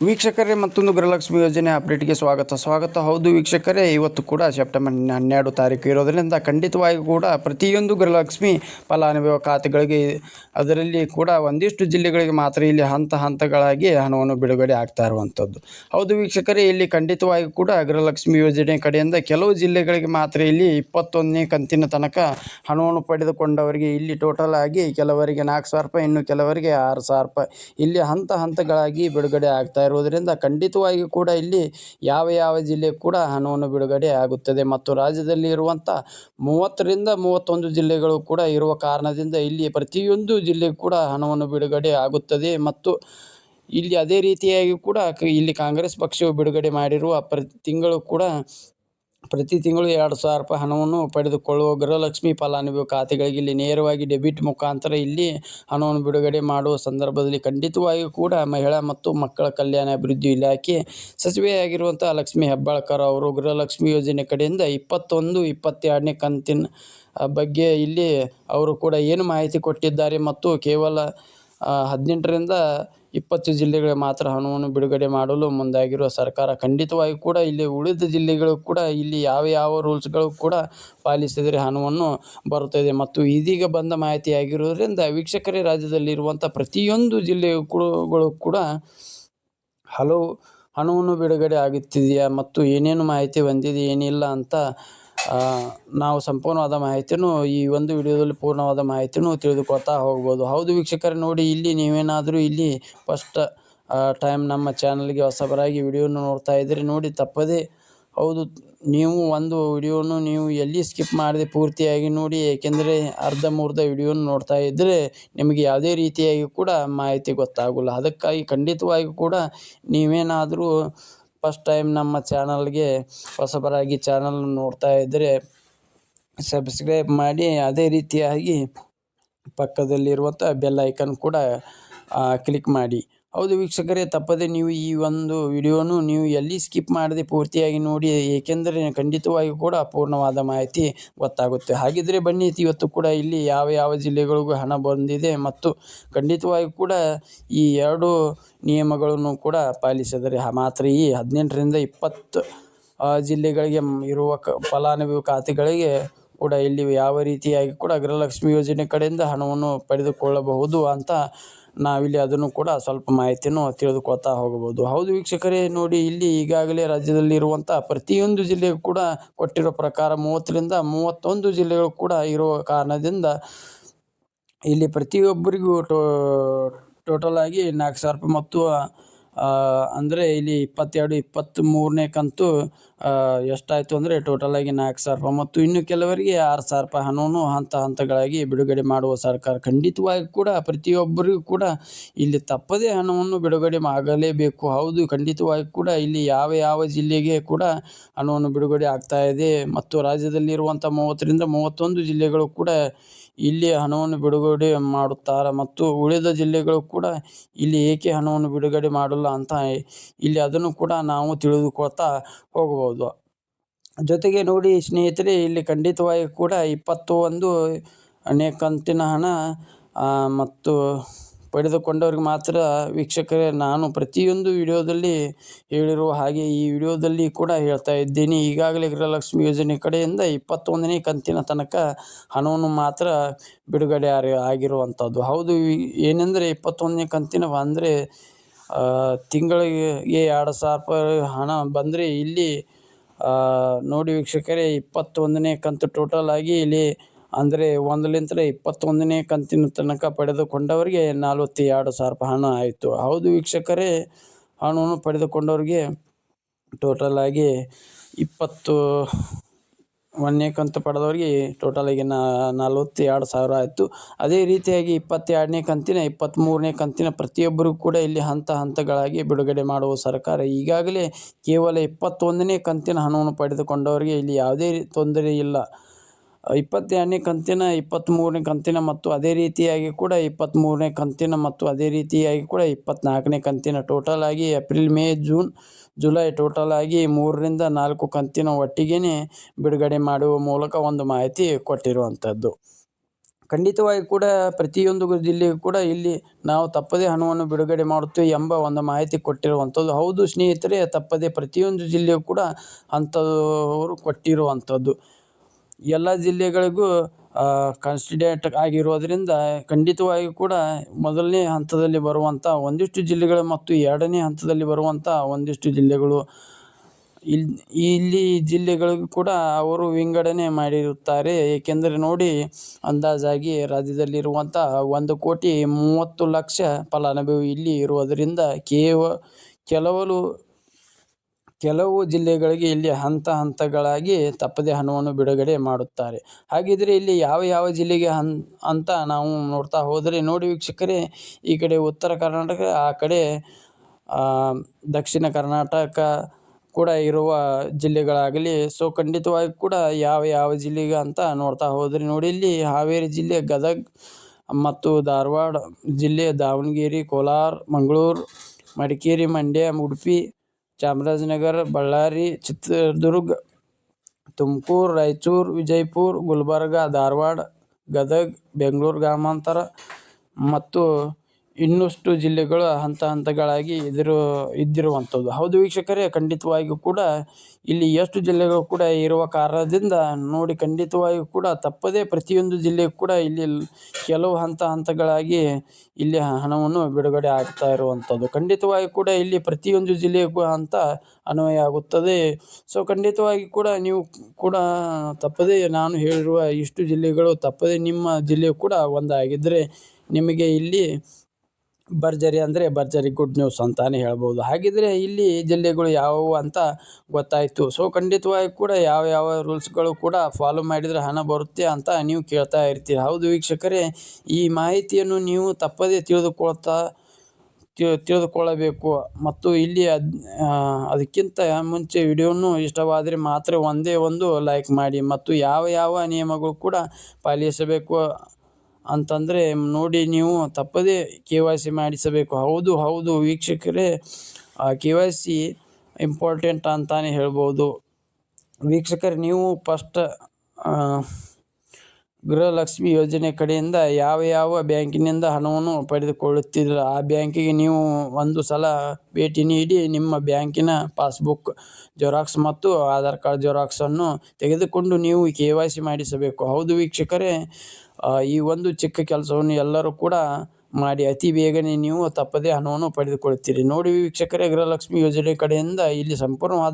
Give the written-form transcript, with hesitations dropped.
ವೀಕ್ಷಕರೇ, ಮತ್ತೊಂದು ಗೃಹಲಕ್ಷ್ಮಿ ಯೋಜನೆ ಅಪ್ಡೇಟ್ಗೆ ಸ್ವಾಗತ. ಹೌದು ವೀಕ್ಷಕರೇ, ಇವತ್ತು ಕೂಡ ಸೆಪ್ಟೆಂಬರ್ 12 ತಾರೀಕು ಇರೋದರಿಂದ ಖಂಡಿತವಾಗಿ ಕೂಡ ಪ್ರತಿಯೊಂದು ಗೃಹಲಕ್ಷ್ಮಿ ಫಲಾನುಭವಿ ಖಾತೆಗಳಿಗೆ, ಅದರಲ್ಲಿ ಕೂಡ ಒಂದಿಷ್ಟು ಜಿಲ್ಲೆಗಳಿಗೆ ಮಾತ್ರ ಇಲ್ಲಿ ಹಂತಗಳಾಗಿ ಹಣವನ್ನು ಬಿಡುಗಡೆ ಆಗ್ತಾ ಇರುವಂಥದ್ದು. ಹೌದು ವೀಕ್ಷಕರೇ, ಇಲ್ಲಿ ಖಂಡಿತವಾಗಿ ಕೂಡ ಗೃಹಲಕ್ಷ್ಮಿ ಯೋಜನೆ ಕಡೆಯಿಂದ ಕೆಲವು ಜಿಲ್ಲೆಗಳಿಗೆ ಮಾತ್ರ ಇಲ್ಲಿ 21ನೇ ಕಂತಿನ ತನಕ ಹಣವನ್ನು ಪಡೆದುಕೊಂಡವರಿಗೆ ಇಲ್ಲಿ ಟೋಟಲ್ ಆಗಿ ಕೆಲವರಿಗೆ 4,000 ರೂಪಾಯಿ, ಇನ್ನು ಕೆಲವರಿಗೆ 6,000 ರೂಪಾಯಿ ಇಲ್ಲಿ ಹಂತಗಳಾಗಿ ಬಿಡುಗಡೆ ಆಗ್ತಾ ಇರುವುದರಿಂದ ಖಂಡಿತವಾಗಿ ಕೂಡ ಇಲ್ಲಿ ಯಾವ ಜಿಲ್ಲೆ ಕೂಡ ಹಣವನ್ನು ಬಿಡುಗಡೆ ಆಗುತ್ತದೆ. ಮತ್ತು ರಾಜ್ಯದಲ್ಲಿ ಇರುವಂಥ 30ರಿಂದ 31 ಜಿಲ್ಲೆಗಳು ಕೂಡ ಇರುವ ಕಾರಣದಿಂದ ಇಲ್ಲಿ ಪ್ರತಿಯೊಂದು ಜಿಲ್ಲೆಗೂ ಕೂಡ ಹಣವನ್ನು ಬಿಡುಗಡೆ ಆಗುತ್ತದೆ. ಮತ್ತು ಇಲ್ಲಿ ಅದೇ ರೀತಿಯಾಗಿ ಕೂಡ ಇಲ್ಲಿ ಕಾಂಗ್ರೆಸ್ ಪಕ್ಷವು ಬಿಡುಗಡೆ ಮಾಡಿರುವ ಪ್ರತಿ ತಿಂಗಳು 2,000 ರೂಪಾಯಿ ಹಣವನ್ನು ಪಡೆದುಕೊಳ್ಳುವ ಗೃಹಲಕ್ಷ್ಮಿ ಫಲಾನುಭವಿ ಖಾತೆಗಳಿಗೆ ಇಲ್ಲಿ ನೇರವಾಗಿ ಡೆಬಿಟ್ ಮುಖಾಂತರ ಇಲ್ಲಿ ಹಣವನ್ನು ಬಿಡುಗಡೆ ಮಾಡುವ ಸಂದರ್ಭದಲ್ಲಿ ಖಂಡಿತವಾಗಿಯೂ ಕೂಡ ಮಹಿಳಾ ಮತ್ತು ಮಕ್ಕಳ ಕಲ್ಯಾಣ ಅಭಿವೃದ್ಧಿ ಇಲಾಖೆ ಸಚಿವೆಯಾಗಿರುವಂಥ ಲಕ್ಷ್ಮೀ ಹೆಬ್ಬಾಳ್ಕರ್ ಅವರು ಗೃಹಲಕ್ಷ್ಮಿ ಯೋಜನೆ ಕಡೆಯಿಂದ 21, 22ನೇ ಕಂತಿನ ಬಗ್ಗೆ ಇಲ್ಲಿ ಅವರು ಕೂಡ ಏನು ಮಾಹಿತಿ ಕೊಟ್ಟಿದ್ದಾರೆ ಮತ್ತು ಕೇವಲ 18ರಿಂದ 20 ಜಿಲ್ಲೆಗಳಿಗೆ ಮಾತ್ರ ಹಣವನ್ನು ಬಿಡುಗಡೆ ಮಾಡಲು ಮುಂದಾಗಿರುವ ಸರ್ಕಾರ ಖಂಡಿತವಾಗಿ ಕೂಡ ಇಲ್ಲಿ ಉಳಿದ ಜಿಲ್ಲೆಗಳು ಕೂಡ ಇಲ್ಲಿ ಯಾವ ರೂಲ್ಸ್ಗಳು ಕೂಡ ಪಾಲಿಸಿದರೆ ಹಣವನ್ನು ಬರುತ್ತದೆ. ಮತ್ತು ಇದೀಗ ಬಂದ ಮಾಹಿತಿಯಾಗಿರುವುದರಿಂದ ವೀಕ್ಷಕರೇ, ರಾಜ್ಯದಲ್ಲಿರುವಂಥ ಪ್ರತಿಯೊಂದು ಜಿಲ್ಲೆಗಳು ಕೂಡ ಹಲವು ಹಣವನ್ನು ಬಿಡುಗಡೆ ಆಗುತ್ತಿದೆಯಾ ಮತ್ತು ಏನೇನು ಮಾಹಿತಿ ಬಂದಿದೆ ಏನಿಲ್ಲ ಅಂತ ನಾವು ಸಂಪೂರ್ಣವಾದ ಮಾಹಿತಿಯನ್ನು ಈ ಒಂದು ವಿಡಿಯೋದಲ್ಲಿ ಪೂರ್ಣವಾದ ಮಾಹಿತಿಯನ್ನು ತಿಳಿದುಕೊಳ್ತಾ ಹೋಗ್ಬೋದು. ಹೌದು ವೀಕ್ಷಕರೇ, ನೋಡಿ, ಇಲ್ಲಿ ನೀವೇನಾದರೂ ಇಲ್ಲಿ ಫಸ್ಟ್ ಟೈಮ್ ನಮ್ಮ ಚಾನಲ್ಗೆ ಹೊಸಬರಾಗಿ ವಿಡಿಯೋನ ನೋಡ್ತಾ ಇದ್ದರೆ ನೋಡಿ ತಪ್ಪದೇ ನೀವು ಒಂದು ವಿಡಿಯೋನು ನೀವು ಎಲ್ಲಿ ಸ್ಕಿಪ್ ಮಾಡದೆ ಪೂರ್ತಿಯಾಗಿ ನೋಡಿ. ಏಕೆಂದರೆ ಅರ್ಧಂಬರ್ಧ ವಿಡಿಯೋನ ನೋಡ್ತಾ ಇದ್ದರೆ ನಿಮಗೆ ಯಾವುದೇ ರೀತಿಯಾಗಿ ಕೂಡ ಮಾಹಿತಿ ಗೊತ್ತಾಗೋಲ್ಲ. ಅದಕ್ಕಾಗಿ ಖಂಡಿತವಾಗಿ ಕೂಡ ನೀವೇನಾದರೂ ಫಸ್ಟ್ ಟೈಮ್ ನಮ್ಮ ಚಾನಲ್ಗೆ ಹೊಸಬರಾಗಿ ಚಾನಲ್ ನೋಡ್ತಾ ಇದ್ದರೆ ಸಬ್ಸ್ಕ್ರೈಬ್ ಮಾಡಿ, ಅದೇ ರೀತಿಯಾಗಿ ಪಕ್ಕದಲ್ಲಿರುವಂಥ ಬೆಲ್ ಐಕನ್ ಕೂಡ ಕ್ಲಿಕ್ ಮಾಡಿ. ಹೌದು ವೀಕ್ಷಕರೇ, ತಪ್ಪದೆ ನೀವು ಈ ಒಂದು ವಿಡಿಯೋನು ನೀವು ಎಲ್ಲಿ ಸ್ಕಿಪ್ ಮಾಡದೆ ಪೂರ್ತಿಯಾಗಿ ನೋಡಿ. ಏಕೆಂದರೆ ಖಂಡಿತವಾಗಿ ಕೂಡ ಪೂರ್ಣವಾದ ಮಾಹಿತಿ ಗೊತ್ತಾಗುತ್ತೆ. ಹಾಗಿದ್ದರೆ ಬನ್ನಿ, ಇವತ್ತು ಕೂಡ ಇಲ್ಲಿ ಯಾವ ಜಿಲ್ಲೆಗಳಿಗೂ ಹಣ ಬಂದಿದೆ ಮತ್ತು ಖಂಡಿತವಾಗಿ ಕೂಡ ಈ 2 ನಿಯಮಗಳನ್ನು ಕೂಡ ಪಾಲಿಸಿದರೆ ಮಾತ್ರ ಈ 18ರಿಂದ 20 ಜಿಲ್ಲೆಗಳಿಗೆ ಇರುವ ಫಲಾನುಭವಿ ಖಾತೆಗಳಿಗೆ ಕೂಡ ಇಲ್ಲಿ ಯಾವ ರೀತಿಯಾಗಿ ಕೂಡ ಗೃಹಲಕ್ಷ್ಮಿ ಯೋಜನೆ ಕಡೆಯಿಂದ ಹಣವನ್ನು ಪಡೆದುಕೊಳ್ಳಬಹುದು ಅಂತ ನಾವಿಲ್ಲಿ ಅದನ್ನು ಕೂಡ ಸ್ವಲ್ಪ ಮಾಹಿತಿಯನ್ನು ತಿಳಿದುಕೊಳ್ತಾ ಹೋಗಬಹುದು. ಹೌದು ವೀಕ್ಷಕರೇ, ನೋಡಿ, ಇಲ್ಲಿ ಈಗಾಗಲೇ ರಾಜ್ಯದಲ್ಲಿರುವಂಥ ಪ್ರತಿಯೊಂದು ಜಿಲ್ಲೆಗೂ ಕೂಡ ಕೊಟ್ಟಿರೋ ಪ್ರಕಾರ 30ರಿಂದ 31 ಜಿಲ್ಲೆಗಳು ಕೂಡ ಇರುವ ಕಾರಣದಿಂದ ಇಲ್ಲಿ ಪ್ರತಿಯೊಬ್ಬರಿಗೂ ಟೋಟಲ್ ಆಗಿ 4,000 ರೂಪಾಯಿ ಮತ್ತು ಅಂದರೆ ಇಲ್ಲಿ 22, 23ನೇ ಕಂತು ಎಷ್ಟಾಯಿತು ಅಂದರೆ ಟೋಟಲ್ ಆಗಿ 4,000 ರೂಪಾಯಿ ಮತ್ತು ಇನ್ನು ಕೆಲವರಿಗೆ 6,000 ರೂಪಾಯಿ ಹಣವನ್ನು ಹಂತಗಳಾಗಿ ಬಿಡುಗಡೆ ಮಾಡುವ ಸರ್ಕಾರ ಖಂಡಿತವಾಗಿ ಕೂಡ ಪ್ರತಿಯೊಬ್ಬರಿಗೂ ಕೂಡ ಇಲ್ಲಿ ತಪ್ಪದೇ ಹಣವನ್ನು ಬಿಡುಗಡೆ ಆಗಲೇಬೇಕು. ಹೌದು, ಖಂಡಿತವಾಗಿ ಕೂಡ ಇಲ್ಲಿ ಯಾವ ಜಿಲ್ಲೆಗೆ ಕೂಡ ಹಣವನ್ನು ಬಿಡುಗಡೆ ಆಗ್ತಾ ಇದೆ ಮತ್ತು ರಾಜ್ಯದಲ್ಲಿರುವಂಥ 30ರಿಂದ 31 ಜಿಲ್ಲೆಗಳು ಕೂಡ ಇಲ್ಲಿ ಹಣವನ್ನು ಬಿಡುಗಡೆ ಮಾಡುತ್ತಾರೆ ಮತ್ತು ಉಳಿದ ಜಿಲ್ಲೆಗಳು ಕೂಡ ಇಲ್ಲಿ ಏಕೆ ಹಣವನ್ನು ಬಿಡುಗಡೆ ಮಾಡಲ್ಲ ಅಂತ ಇಲ್ಲಿ ಅದನ್ನು ಕೂಡ ನಾವು ತಿಳಿದುಕೊಳ್ತಾ ಹೋಗಬಹುದು. ಜೊತೆಗೆ ನೋಡಿ ಸ್ನೇಹಿತರೆ, ಇಲ್ಲಿ ಖಂಡಿತವಾಗಿ ಕೂಡ 21ನೇ ಕಂತಿನ ಹಣ ಮತ್ತು ಪಡೆದುಕೊಂಡವ್ರಿಗೆ ಮಾತ್ರ ವೀಕ್ಷಕರೇ ನಾನು ಪ್ರತಿಯೊಂದು ವಿಡಿಯೋದಲ್ಲಿ ಹೇಳಿರುವ ಹಾಗೆ ಈ ವಿಡಿಯೋದಲ್ಲಿ ಕೂಡ ಹೇಳ್ತಾ ಇದ್ದೀನಿ. ಈಗಾಗಲೇ ಗೃಹಲಕ್ಷ್ಮಿ ಯೋಜನೆ ಕಡೆಯಿಂದ 21ನೇ ಕಂತಿನ ತನಕ ಹಣವನ್ನು ಮಾತ್ರ ಬಿಡುಗಡೆ ಆಗಿರುವಂಥದ್ದು. ಹೌದು, ಏನೆಂದರೆ 21ನೇ ಕಂತಿನ ಅಂದರೆ ತಿಂಗಳಿಗೆ 2,000 ರೂಪಾಯಿ ಹಣ ಬಂದರೆ ಇಲ್ಲಿ ನೋಡಿ ವೀಕ್ಷಕರೇ, 21ನೇ ಕಂತು ಟೋಟಲ್ ಆಗಿ ಇಲ್ಲಿ ಅಂದರೆ 1ಲಿಂದ 21ನೇ ಕಂತಿನ ತನಕ ಪಡೆದುಕೊಂಡವರಿಗೆ 42,000 ರೂಪಾಯಿ ಹಣ ಆಯಿತು. ಹೌದು ವೀಕ್ಷಕರೇ, ಹಣವನ್ನು ಪಡೆದುಕೊಂಡವರಿಗೆ ಟೋಟಲ್ ಆಗಿ 21ನೇ ಕಂತು ಪಡೆದವರಿಗೆ ಟೋಟಲ್ ಆಗಿ 42,000 ಆಯಿತು. ಅದೇ ರೀತಿಯಾಗಿ 22ನೇ ಕಂತಿನ 23ನೇ ಕಂತಿನ ಪ್ರತಿಯೊಬ್ಬರಿಗೂ ಕೂಡ ಇಲ್ಲಿ ಹಂತಗಳಾಗಿ ಬಿಡುಗಡೆ ಮಾಡುವ ಸರ್ಕಾರ ಈಗಾಗಲೇ ಕೇವಲ 21ನೇ ಕಂತಿನ ಹಣವನ್ನು ಪಡೆದುಕೊಂಡವರಿಗೆ ಇಲ್ಲಿ ಯಾವುದೇ ತೊಂದರೆ ಇಲ್ಲ. 22ನೇ ಕಂತಿನ 23ನೇ ಕಂತಿನ ಮತ್ತು ಅದೇ ರೀತಿಯಾಗಿ ಕೂಡ 23ನೇ ಕಂತಿನ ಮತ್ತು ಅದೇ ರೀತಿಯಾಗಿ ಕೂಡ 24ನೇ ಕಂತಿನ ಟೋಟಲ್ ಆಗಿ April, May, June, July total ಆಗಿ 3ರಿಂದ 4 ಕಂತಿನ ಒಟ್ಟಿಗೆ ಬಿಡುಗಡೆ ಮಾಡುವ ಮೂಲಕ ಒಂದು ಮಾಹಿತಿ ಕೊಟ್ಟಿರುವಂಥದ್ದು. ಖಂಡಿತವಾಗಿ ಕೂಡ ಪ್ರತಿಯೊಂದು ಜಿಲ್ಲೆಗೂ ಕೂಡ ಇಲ್ಲಿ ನಾವು ತಪ್ಪದೇ ಹಣವನ್ನು ಬಿಡುಗಡೆ ಮಾಡುತ್ತೇವೆ ಎಂಬ ಒಂದು ಮಾಹಿತಿ ಕೊಟ್ಟಿರುವಂಥದ್ದು. ಹೌದು ಸ್ನೇಹಿತರೆ, ತಪ್ಪದೇ ಪ್ರತಿಯೊಂದು ಜಿಲ್ಲೆಯೂ ಕೂಡ ಅಂಥವರು ಕೊಟ್ಟಿರುವಂಥದ್ದು. ಎಲ್ಲ ಜಿಲ್ಲೆಗಳಿಗೂ ಕನ್ಸಿಡರೇಟ್ ಆಗಿರೋದರಿಂದ ಖಂಡಿತವಾಗಿ ಕೂಡ ಮೊದಲನೇ ಹಂತದಲ್ಲಿ ಬರುವಂಥ ಒಂದಿಷ್ಟು ಜಿಲ್ಲೆಗಳು ಮತ್ತು ಎರಡನೇ ಹಂತದಲ್ಲಿ ಬರುವಂಥ ಒಂದಿಷ್ಟು ಜಿಲ್ಲೆಗಳು ಇಲ್ಲಿ ಜಿಲ್ಲೆಗಳಿಗೂ ಕೂಡ ಅವರು ವಿಂಗಡಣೆ ಮಾಡಿರುತ್ತಾರೆ. ಏಕೆಂದರೆ ನೋಡಿ, ಅಂದಾಜಾಗಿ ರಾಜ್ಯದಲ್ಲಿರುವಂಥ 1,30,00,000 ಫಲಾನುಭವಿ ಇಲ್ಲಿ ಇರುವುದರಿಂದ ಕೆಲವು ಜಿಲ್ಲೆಗಳಿಗೆ ಇಲ್ಲಿ ಹಂತಗಳಾಗಿ ತಪ್ಪದೆ ಹಣವನ್ನು ಬಿಡುಗಡೆ ಮಾಡುತ್ತಾರೆ. ಹಾಗಿದ್ರೆ ಇಲ್ಲಿ ಯಾವ ಜಿಲ್ಲೆಗೆ ಅಂತ ನಾವು ನೋಡ್ತಾ ಹೋದರೆ, ನೋಡಿ ವೀಕ್ಷಕರೇ, ಈ ಕಡೆ ಉತ್ತರ ಕರ್ನಾಟಕ, ಆ ಕಡೆ ದಕ್ಷಿಣ ಕರ್ನಾಟಕ ಕೂಡ ಇರುವ ಜಿಲ್ಲೆಗಳಾಗಲಿ. ಸೊ ಖಂಡಿತವಾಗಿ ಕೂಡ ಯಾವ ಜಿಲ್ಲೆಗೆ ಅಂತ ನೋಡ್ತಾ ಹೋದರೆ, ನೋಡಿ ಇಲ್ಲಿ ಹಾವೇರಿ ಜಿಲ್ಲೆ, ಗದಗ ಮತ್ತು ಧಾರವಾಡ ಜಿಲ್ಲೆ, ದಾವಣಗೆರೆ, ಕೋಲಾರ, ಮಂಗಳೂರು, ಮಡಿಕೇರಿ, ಮಂಡ್ಯ, ಉಡುಪಿ, ಚಾಮರಾಜನಗರ, ಬಳ್ಳಾರಿ, ಚಿತ್ರದುರ್ಗ, ತುಮಕೂರು, ರಾಯಚೂರು, ವಿಜಯಪುರ, ಗುಲ್ಬರ್ಗ, ಧಾರವಾಡ, ಗದಗ, ಬೆಂಗಳೂರು ಗ್ರಾಮಾಂತರ ಮತ್ತು ಇನ್ನಷ್ಟು ಜಿಲ್ಲೆಗಳು ಹಂತಗಳಾಗಿ ಇದ್ದಿರುವಂಥದ್ದು. ಹೌದು ವೀಕ್ಷಕರೇ, ಖಂಡಿತವಾಗಿಯೂ ಕೂಡ ಇಲ್ಲಿ ಎಷ್ಟು ಜಿಲ್ಲೆಗಳು ಕೂಡ ಇರುವ ಕಾರಣದಿಂದ ನೋಡಿ, ಖಂಡಿತವಾಗಿಯೂ ಕೂಡ ತಪ್ಪದೇ ಪ್ರತಿಯೊಂದು ಜಿಲ್ಲೆಗೂ ಕೂಡ ಇಲ್ಲಿ ಕೆಲವು ಹಂತಗಳಾಗಿ ಇಲ್ಲಿ ಹಣವನ್ನು ಬಿಡುಗಡೆ ಆಗ್ತಾ ಇರುವಂಥದ್ದು. ಖಂಡಿತವಾಗಿ ಕೂಡ ಇಲ್ಲಿ ಪ್ರತಿಯೊಂದು ಜಿಲ್ಲೆಗೂ ಅಂತ ಅನ್ವಯ ಆಗುತ್ತದೆ. ಸೊ ಖಂಡಿತವಾಗಿ ಕೂಡ ನೀವು ಕೂಡ ತಪ್ಪದೇ ನಾನು ಹೇಳಿರುವ ಇಷ್ಟು ಜಿಲ್ಲೆಗಳು ತಪ್ಪದೇ ನಿಮ್ಮ ಜಿಲ್ಲೆಯು ಕೂಡ ಒಂದಾಗಿದ್ದರೆ ನಿಮಗೆ ಇಲ್ಲಿ ಭರ್ಜರಿ ಗುಡ್ ನ್ಯೂಸ್ ಅಂತಾನೆ ಹೇಳ್ಬೋದು. ಹಾಗಿದ್ರೆ ಇಲ್ಲಿ ಜಿಲ್ಲೆಗಳು ಯಾವುವು ಅಂತ ಗೊತ್ತಾಯಿತು. ಸೊ ಖಂಡಿತವಾಗಿ ಕೂಡ ಯಾವ ರೂಲ್ಸ್ಗಳು ಕೂಡ ಫಾಲೋ ಮಾಡಿದರೆ ಹಣ ಬರುತ್ತೆ ಅಂತ ನೀವು ಕೇಳ್ತಾ ಇರ್ತೀರಿ. ಹೌದು ವೀಕ್ಷಕರೇ, ಈ ಮಾಹಿತಿಯನ್ನು ನೀವು ತಪ್ಪದೇ ತಿಳಿದುಕೊಳ್ಳಬೇಕು. ಮತ್ತು ಇಲ್ಲಿ ಅದಕ್ಕಿಂತ ಮುಂಚೆ ವಿಡಿಯೋನು ಇಷ್ಟವಾದರೆ ಮಾತ್ರ ಒಂದೇ ಒಂದು ಲೈಕ್ ಮಾಡಿ. ಮತ್ತು ಯಾವ ನಿಯಮಗಳು ಕೂಡ ಪಾಲಿಸಬೇಕು ಅಂತಂದರೆ ನೋಡಿ, ನೀವು ತಪ್ಪದೇ KYC ಮಾಡಿಸಬೇಕು. ಹೌದು ವೀಕ್ಷಕರೇ, KYC ಇಂಪಾರ್ಟೆಂಟ್ ಅಂತಾನೆ ಹೇಳ್ಬೋದು. ವೀಕ್ಷಕರೇ, ನೀವು ಫಸ್ಟ್ ಗೃಹಲಕ್ಷ್ಮಿ ಯೋಜನೆ ಕಡೆಯಿಂದ ಯಾವ ಬ್ಯಾಂಕಿನಿಂದ ಹಣವನ್ನು ಪಡೆದುಕೊಳ್ಳುತ್ತಿದ್ದೀರ ಆ ಬ್ಯಾಂಕಿಗೆ ನೀವು ಒಂದು ಸಲ ಭೇಟಿ ನೀಡಿ ನಿಮ್ಮ ಬ್ಯಾಂಕಿನ ಪಾಸ್ಬುಕ್ ಜೆರಾಕ್ಸ್ ಮತ್ತು ಆಧಾರ್ ಕಾರ್ಡ್ ಜೆರಾಕ್ಸನ್ನು ತೆಗೆದುಕೊಂಡು ನೀವು KYC ಮಾಡಿಸಬೇಕು. ಹೌದು ವೀಕ್ಷಕರೇ, ಈ ಒಂದು ಚಿಕ್ಕ ಕೆಲಸವನ್ನು ಎಲ್ಲರೂ ಕೂಡ ಮಾಡಿ ಅತಿ ಬೇಗನೆ ನೀವು ತಪ್ಪದೇ ಹಣವನ್ನು ಪಡೆದುಕೊಳ್ಳುತ್ತೀರಿ. ನೋಡಿ ವೀಕ್ಷಕರೇ, ಗೃಹಲಕ್ಷ್ಮಿ ಯೋಜನೆ ಕಡೆಯಿಂದ ಇಲ್ಲಿ ಸಂಪೂರ್ಣವಾದ